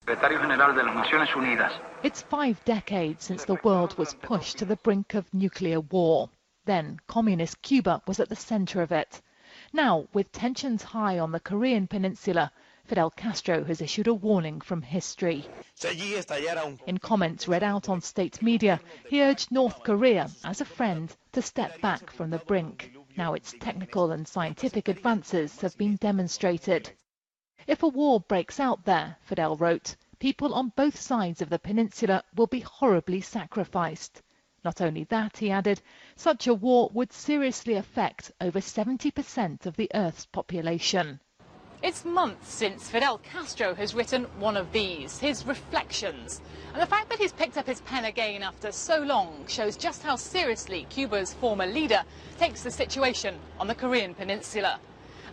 Secretario General de las Naciones Unidas. It's 5 decades since the world was pushed to the brink of nuclear war. Then, communist Cuba was at the center of it. Now, with tensions high on the Korean peninsula, Fidel Castro has issued a warning from history. In comments read out on state media, he urged North Korea, as a friend, to step back from the brink. Now its technical and scientific advances have been demonstrated. If a war breaks out there, Fidel wrote, people on both sides of the peninsula will be horribly sacrificed. Not only that, he added, such a war would seriously affect over 70% of the Earth's population. It's months since Fidel Castro has written one of these, his reflections. And the fact that he's picked up his pen again after so long shows just how seriously Cuba's former leader takes the situation on the Korean peninsula.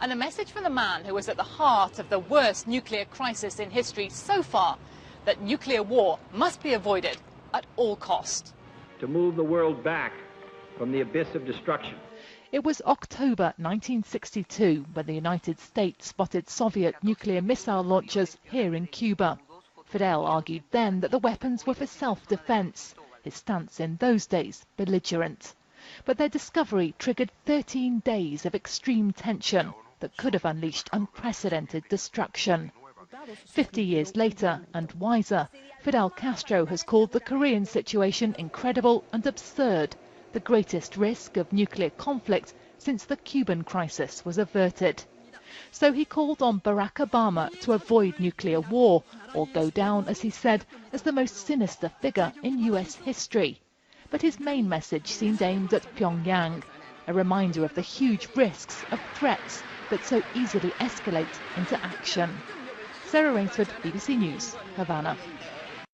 And a message from the man who was at the heart of the worst nuclear crisis in history so far, that nuclear war must be avoided at all cost. To move the world back from the abyss of destruction. It was October 1962 when the United States spotted Soviet nuclear missile launchers here in Cuba. Fidel argued then that the weapons were for self-defense, his stance in those days belligerent. But their discovery triggered 13 days of extreme tension that could have unleashed unprecedented destruction. 50 years later, and wiser, Fidel Castro has called the Korean situation incredible and absurd, the greatest risk of nuclear conflict since the Cuban crisis was averted. So he called on Barack Obama to avoid nuclear war, or go down, as he said, as the most sinister figure in US history. But his main message seemed aimed at Pyongyang, a reminder of the huge risks of threats that so easily escalate into action. Sarah Rainsford, BBC News, Havana.